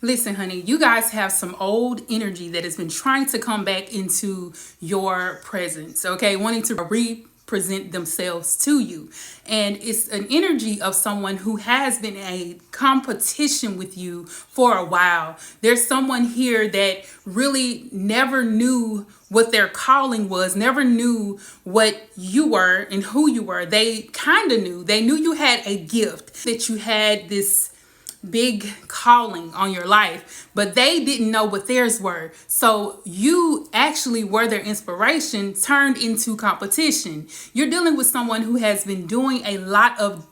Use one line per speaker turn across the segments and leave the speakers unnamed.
Listen, honey, you guys have some old energy that has been trying to come back into your presence, okay? Wanting to represent themselves to you. And it's an energy of someone who has been a competition with you for a while. There's someone here that really never knew what their calling was, never knew what you were and who you were. They kind of knew. They knew you had a gift, that you had this big calling on your life, but they didn't know what theirs were. So you actually were their inspiration turned into competition. You're dealing with someone who has been doing a lot of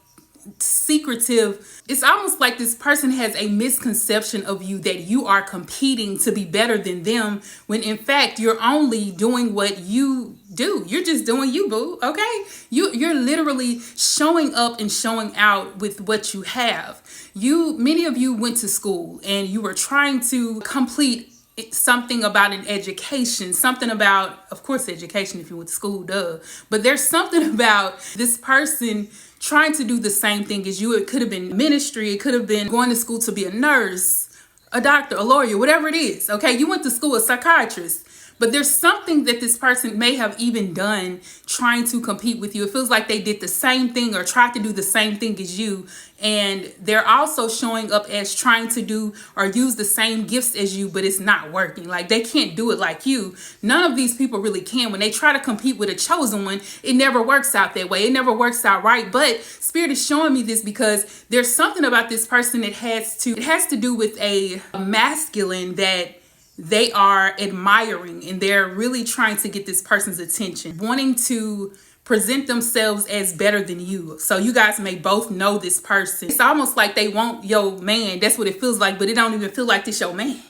secretive. It's almost like this person has a misconception of you, that you are competing to be better than them, when in fact you're only doing what you do. You're just doing you, boo. Okay, you're literally showing up and showing out with what you have. Many of you went to school and you were trying to complete something about an education, something about, of course, education if you went to school, duh. But there's something about this person trying to do the same thing as you. It could have been ministry. It could have been going to school to be a nurse, a doctor, a lawyer, whatever it is. Okay, you went to school, a psychiatrist. But there's something that this person may have even done trying to compete with you. It feels like they did the same thing or tried to do the same thing as you. And they're also showing up as trying to do or use the same gifts as you, but it's not working. Like, they can't do it like you. None of these people really can. When they try to compete with a chosen one, it never works out that way. It never works out right. But Spirit is showing me this because there's something about this person that has to do with a masculine that they are admiring, and they're really trying to get this person's attention, wanting to present themselves as better than you. So you guys may both know this person. It's almost like they want your man. That's what it feels like, but it don't even feel like this your man.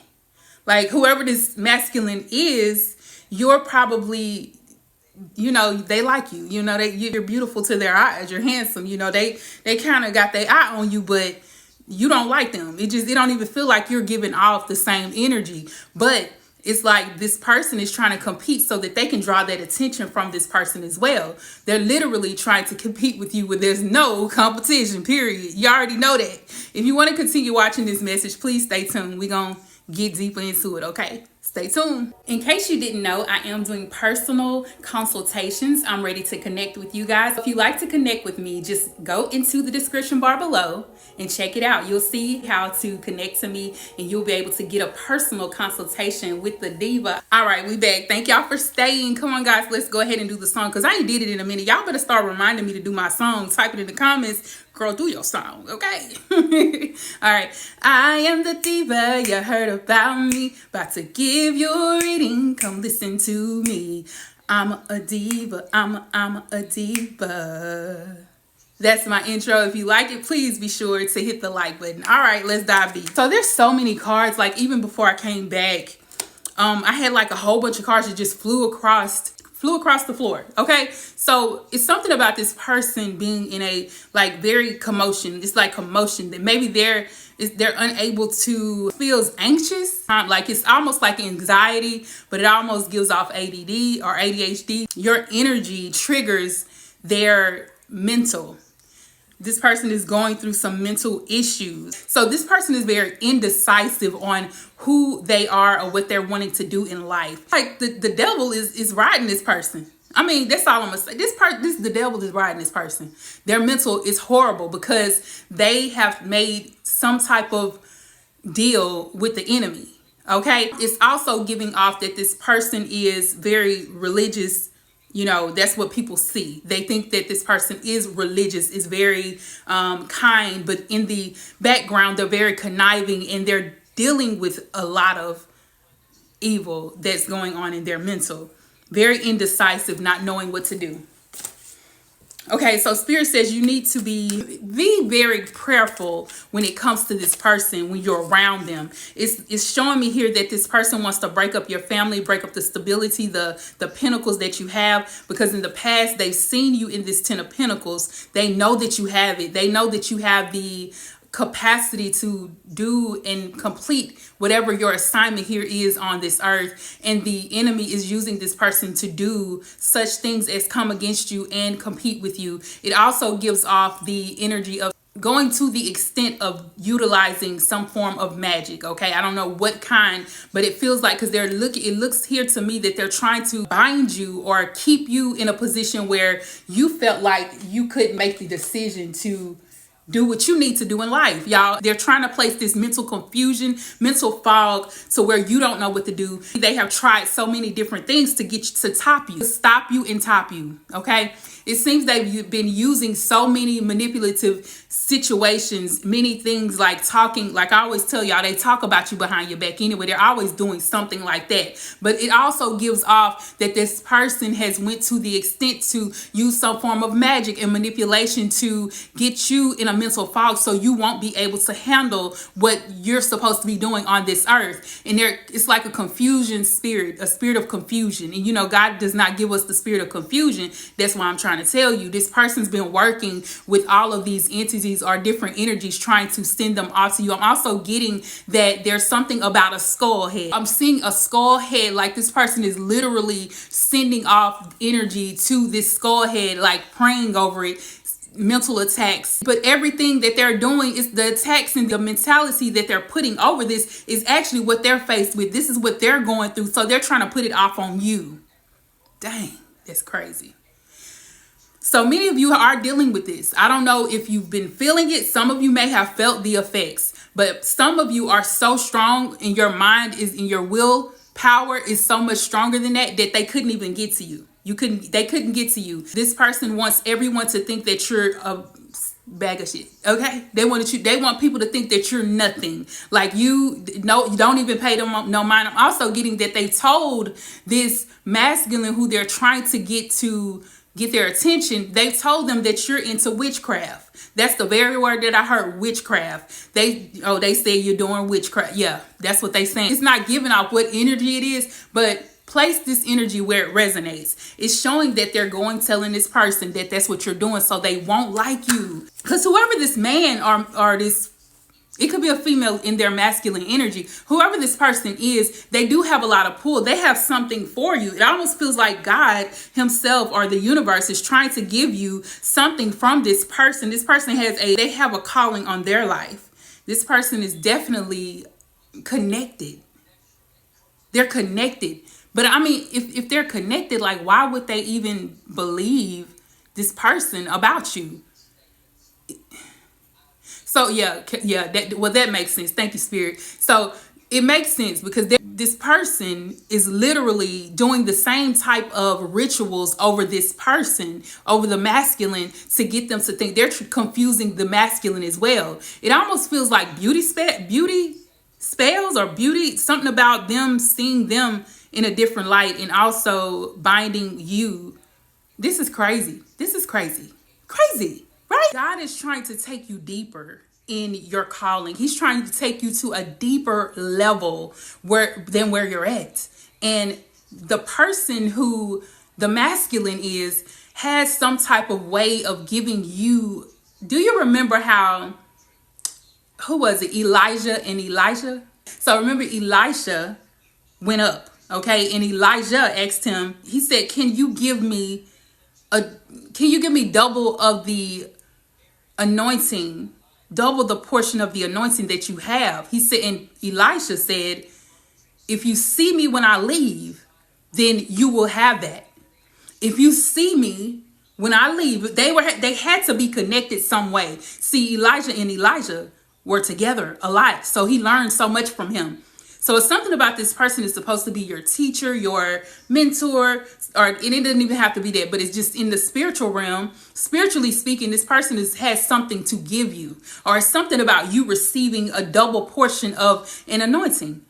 Like, whoever this masculine is, you're probably, they like you. You're beautiful to their eyes. You're handsome. They kind of got their eye on you, but you don't like them. It don't even feel like you're giving off the same energy. But it's like this person is trying to compete so that they can draw that attention from this person as well. They're literally trying to compete with you when there's no competition, period. You already know that. If you want to continue watching this message, please stay tuned. We're going to get deeper into it, okay? Stay tuned. In case you didn't know, I am doing personal consultations. I'm ready to connect with you guys. If you'd like to connect with me, just go into the description bar below and check it out. You'll see how to connect to me, and you'll be able to get a personal consultation with the diva. All right, we back. Thank y'all for staying. Come on, guys, let's go ahead and do the song, because I ain't did it in a minute. Y'all better start reminding me to do my song. Type it in the comments. Girl, do your song, okay? All right. I am the diva, you heard about me. About to give you a reading, come listen to me. I'm a diva, I'm a diva. That's my intro. If you like it, please be sure to hit the like button. All right, let's dive deep. So there's so many cards. Like, even before I came back, I had like a whole bunch of cards that just flew across the floor. Okay, so it's something about this person being in a very commotion. It's like commotion that maybe they're unable to, feels anxious. Like, it's almost like anxiety, but it almost gives off ADD or ADHD. Your energy triggers their mental. This person is going through some mental issues. So this person is very indecisive on who they are or what they're wanting to do in life. Like, the devil is riding this person. I mean, that's all I'm gonna say. The devil is riding this person. Their mental is horrible because they have made some type of deal with the enemy. Okay. It's also giving off that this person is very religious. That's what people see. They think that this person is religious, is very kind, but in the background, they're very conniving, and they're dealing with a lot of evil that's going on in their mental. Very indecisive, not knowing what to do. Okay, so Spirit says you need to be very prayerful when it comes to this person when you're around them. It's showing me here that this person wants to break up your family, break up the stability, the pentacles that you have, because in the past they've seen you in this 10 of Pentacles. They know that you have it. They know that you have the capacity to do and complete whatever your assignment here is on this earth, and the enemy is using this person to do such things as come against you and compete with you. It also gives off the energy of going to the extent of utilizing some form of magic. Okay, I don't know what kind, but it feels like, because it looks here to me that they're trying to bind you or keep you in a position where you felt like you couldn't make the decision to do what you need to do in life, y'all. They're trying to place this mental confusion, mental fog, to where you don't know what to do. They have tried so many different things to get you, to top you, stop you and top you, okay? It seems they've been using so many manipulative situations, many things, like talking, like I always tell y'all, they talk about you behind your back anyway. They're always doing something like that. But it also gives off that this person has went to the extent to use some form of magic and manipulation to get you in a mental fog, so you won't be able to handle what you're supposed to be doing on this earth. And it's like a confusion spirit, a spirit of confusion. And you know, God does not give us the spirit of confusion. That's why I'm trying to tell you, this person's been working with all of these entities or different energies, trying to send them off to you. I'm also getting that there's something about a skull head. I'm seeing a skull head, like this person is literally sending off energy to this skull head, like praying over it, mental attacks. But everything that they're doing is the attacks, and the mentality that they're putting over this is actually what they're faced with. This is what they're going through, so they're trying to put it off on you. Dang, that's crazy. So many of you are dealing with this. I don't know if you've been feeling it. Some of you may have felt the effects, but some of you are so strong, and your mind is, in your will power is so much stronger than that they couldn't even get to you. They couldn't get to you. This person wants everyone to think that you're a bag of shit. Okay, they want people to think that you're nothing, like you don't even pay them no mind. I'm also getting that they told this masculine who they're trying to get their attention, they told them that you're into witchcraft. That's the very word that I heard, witchcraft. They say you're doing witchcraft. Yeah, that's what they saying. It's not giving off what energy it is, but place this energy where it resonates. It's showing that they're telling this person that that's what you're doing, so they won't like you. Because whoever this man or this, it could be a female in their masculine energy, whoever this person is, they do have a lot of pull. They have something for you. It almost feels like God himself or the universe is trying to give you something from this person. This person they have a calling on their life. This person is definitely connected. They're connected. But I mean, if they're connected, like, why would they even believe this person about you? So that makes sense. Thank you, Spirit. So it makes sense because this person is literally doing the same type of rituals over this person, over the masculine, to get them to think. They're confusing the masculine as well. It almost feels like beauty spells or beauty, something about them, seeing them in a different light, and also binding you. This is crazy. This is crazy. Crazy. Right? God is trying to take you deeper in your calling. He's trying to take you to a deeper level than where you're at. And the person who the masculine has some type of way of giving you. Do you remember who was it? Elijah and Elijah? So remember, Elisha went up, okay? And Elijah asked him, he said, can you give me double of the anointing, double the portion of the anointing that you have? He said, and Elisha said, if you see me when I leave, then you will have that. If you see me when I leave, they had to be connected some way. See, Elijah and Elijah were together a lot, so he learned so much from him. So it's something about this person is supposed to be your teacher, your mentor, and it doesn't even have to be that, but it's just in the spiritual realm. Spiritually speaking, this person has something to give you, or it's something about you receiving a double portion of an anointing.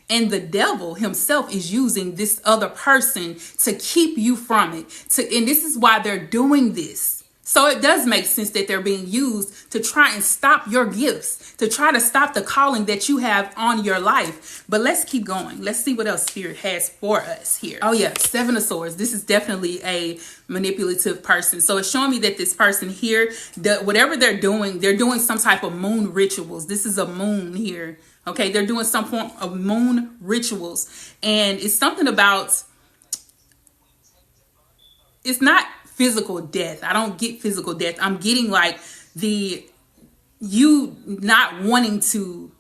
And the devil himself is using this other person to keep you from it. And this is why they're doing this. So it does make sense that they're being used to try and stop your gifts, to try to stop the calling that you have on your life. But let's keep going. Let's see what else Spirit has for us here. Oh yeah, Seven of Swords. This is definitely a manipulative person. So it's showing me that this person here, whatever they're doing some type of moon rituals. This is a moon here. Okay, they're doing some form of moon rituals. And it's something about, it's not physical death. I don't get physical death. I'm getting like you not wanting to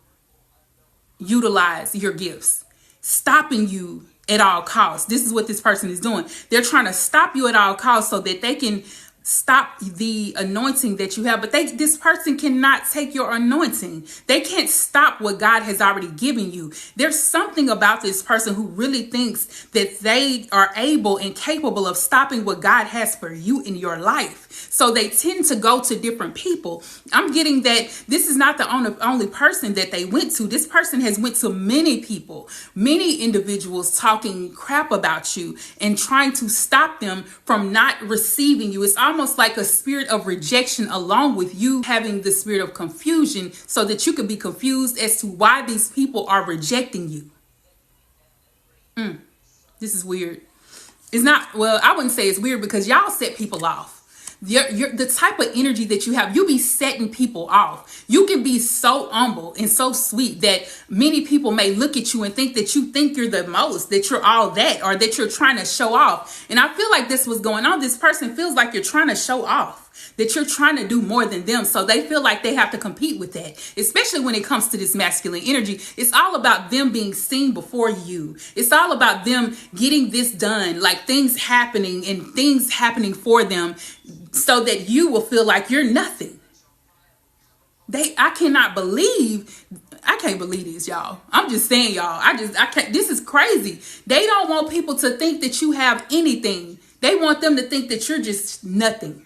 utilize your gifts, stopping you at all costs. This is what this person is doing. They're trying to stop you at all costs so that they can stop the anointing that you have. But this person cannot take your anointing. They can't stop what God has already given you. There's something about this person who really thinks that they are able and capable of stopping what God has for you in your life. So they tend to go to different people. I'm getting that this is not the only person that they went to. This person has went to many people, many individuals talking crap about you and trying to stop them from not receiving you. It's almost like a spirit of rejection along with you having the spirit of confusion so that you could be confused as to why these people are rejecting you. This is weird. It's not, well, I wouldn't say it's weird because y'all set people off. The type of energy that you have, you be setting people off. You can be so humble and so sweet that many people may look at you and think that you think you're the most, that you're all that, or that you're trying to show off. And I feel like this was going on. This person feels like you're trying to show off, that you're trying to do more than them. So they feel like they have to compete with that, especially when it comes to this masculine energy. It's all about them being seen before you. It's all about them getting this done, like things happening and things happening for them so that you will feel like you're nothing. I can't believe this, y'all. I'm just saying, y'all. I can't. This is crazy. They don't want people to think that you have anything. They want them to think that you're just nothing.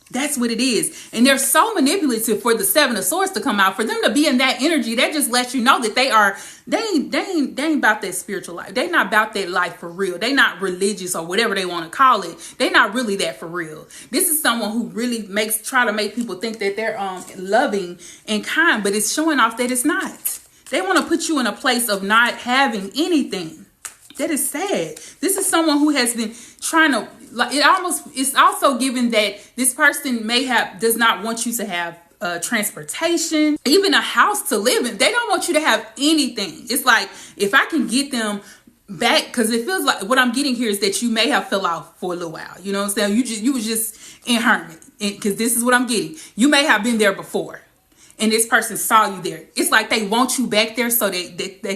That's what it is. And they're so manipulative for the Seven of Swords to come out. For them to be in that energy, that just lets you know that they ain't about that spiritual life. They not about that life for real. They not religious or whatever they want to call it. They not really that for real. This is someone who really try to make people think that they're loving and kind, but it's showing off that it's not. They want to put you in a place of not having anything. That is sad. This is someone who has been trying to, like, it's also given that this person does not want you to have transportation, even a house to live in. They don't want you to have anything. It's like, if I can get them back, because it feels like what I'm getting here is that you may have fell out for a little while. You know what I'm saying? You was just in hermit, because this is what I'm getting. You may have been there before, and this person saw you there. It's like they want you back there so they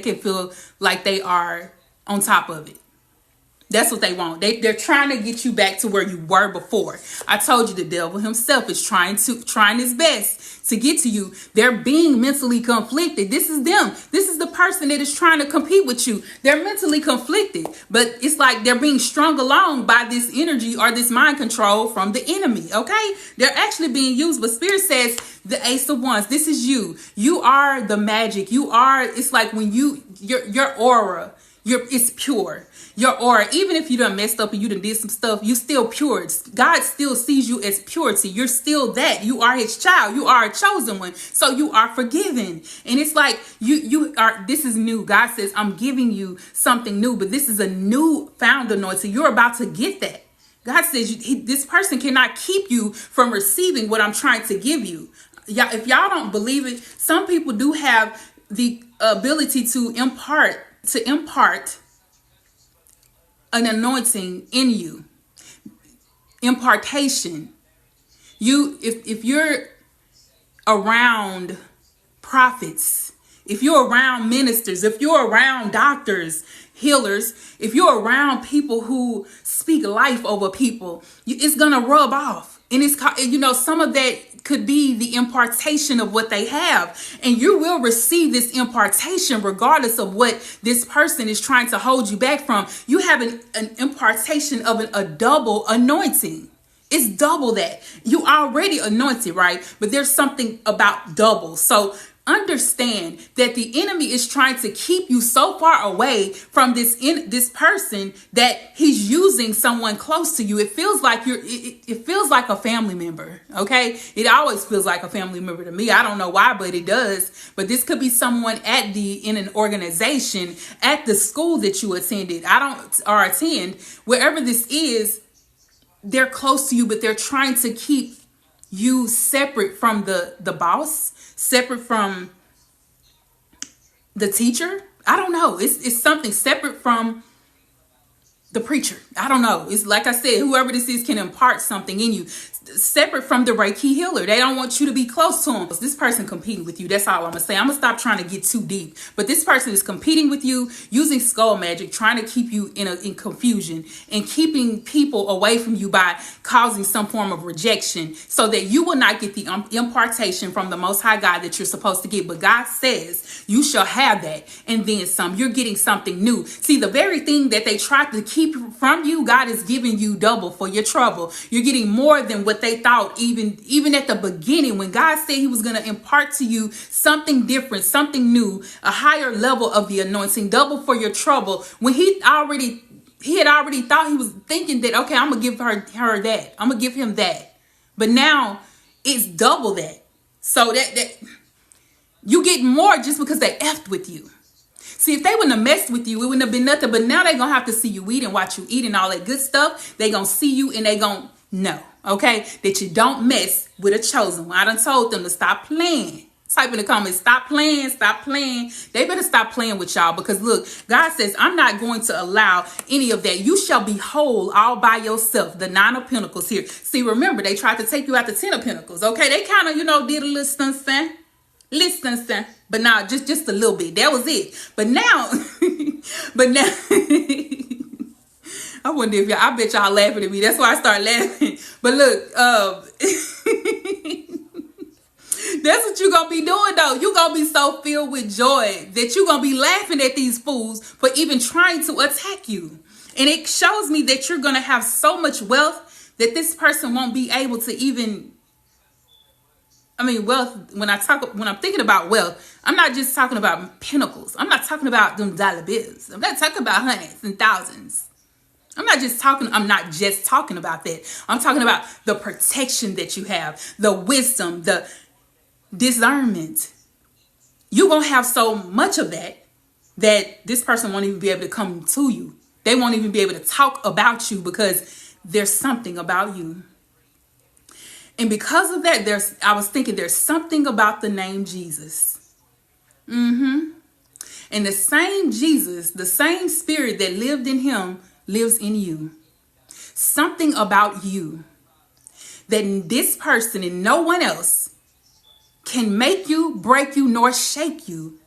can feel like they are on top of it. That's what they want. They're trying to get you back to where you were before. I told you the devil himself is trying his best to get to you. They're being mentally conflicted. This is them. This is the person that is trying to compete with you. They're mentally conflicted, but it's like they're being strung along by this energy or this mind control from the enemy. Okay. They're actually being used, but Spirit says the Ace of Wands, this is you. You are the magic. It's like when your aura, it's pure. Your aura, even if you done messed up and you done did some stuff, you still pure. God still sees you as purity. You're still that. You are his child. You are a chosen one. So you are forgiven. And it's like this is new. God says, I'm giving you something new, but this is a new found anointing. You're about to get that. God says this person cannot keep you from receiving what I'm trying to give you. If y'all don't believe it, some people do have the ability to impart an anointing in you. Impartation. If you're around prophets, if you're around ministers, if you're around doctors, healers, if you're around people who speak life over people, it's gonna rub off. And it's, some of that could be the impartation of what they have. And you will receive this impartation regardless of what this person is trying to hold you back from. You have an impartation of a double anointing. It's double that. You already anointed, right? But there's something about double. So understand that the enemy is trying to keep you so far away from this person that he's using someone close to you. It feels like it feels like a family member. Okay. It always feels like a family member to me. I don't know why, but it does. But this could be someone in an organization, at the school that you attended, attend, wherever this is. They're close to you, but they're trying to keep you separate from the boss, separate from the teacher. I don't know. It's something separate from the preacher. I don't know. It's like I said, whoever this is can impart something in you. separate from the Reiki healer. They don't want you to be close to them. This person competing with you. That's all I'm gonna say. I'm gonna stop trying to get too deep. But this person is competing with you, using skull magic, trying to keep you in confusion and keeping people away from you by causing some form of rejection, so that you will not get the impartation from the Most High God that you're supposed to get. But God says you shall have that, and then some. You're getting something new. See, the very thing that they tried to keep from you, God is giving you double for your trouble. You're getting more than what they thought, even at the beginning, when God said he was going to impart to you something different, something new, a higher level of the anointing, double for your trouble. When he had already thought, he was thinking that, okay, I'm gonna give her that, I'm gonna give him that, but now it's double that. So that you get more just because they effed with you. See, if they wouldn't have messed with you, it wouldn't have been nothing. But now they're going to have to see you eat and watch you eat and all that good stuff. They're going to see you and they're going to know, okay, that you don't mess with a chosen one. I done told them to stop playing. Type in the comments, stop playing, stop playing. They better stop playing with y'all, because look, God says, I'm not going to allow any of that. You shall be whole all by yourself. The 9 of Pentacles here. See, remember, they tried to take you out the 10 of Pentacles. Okay, they kind of, did a little stunt. Listen, but now just a little bit. That was it. But now, I wonder if I bet y'all laughing at me. That's why I start laughing. But look, that's what you're going to be doing, though. You're going to be so filled with joy that you're going to be laughing at these fools for even trying to attack you. And it shows me that you're going to have so much wealth that this person won't be able to even... wealth, when I'm thinking about wealth, I'm not just talking about pentacles. I'm not talking about them dollar bills. I'm not talking about hundreds and thousands. I'm not just talking about that. I'm talking about the protection that you have, the wisdom, the discernment. You're going to have so much of that this person won't even be able to come to you. They won't even be able to talk about you, because there's something about you. And because of that, I was thinking there's something about the name Jesus. And the same Jesus, the same spirit that lived in him lives in you. Something about you that this person and no one else can make you, break you, nor shake you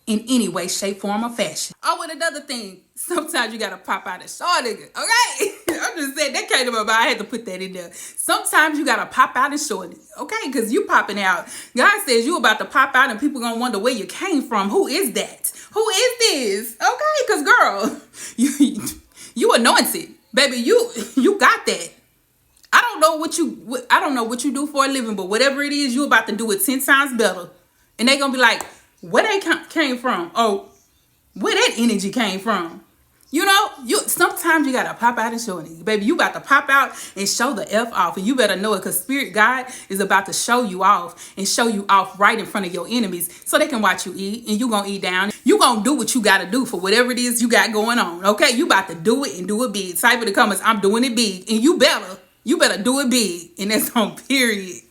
in any way, shape, form, or fashion. Oh, and another thing, sometimes you gotta pop out a short nigga, okay? I'm just saying, that came to my mind. I had to put that in there. Sometimes you gotta pop out and short nigga, okay? Because you popping out. God says you about to pop out and people gonna wonder where you came from. Who is that? Who is this? Okay, because girl, you anointed, baby. You got that. I don't know what you do for a living, but whatever it is, you about to do it 10 times better. And they gonna be like, where they came from? Oh, where that energy came from? Sometimes you gotta pop out and show it. Baby, you about to pop out and show the F off. And you better know it, because Spirit God is about to show you off, and show you off right in front of your enemies, so they can watch you eat, and you gonna eat down. You gonna do what you gotta do for whatever it is you got going on. Okay, you about to do it and do it big. Type in the comments, I'm doing it big. And you better do it big. And that's on period.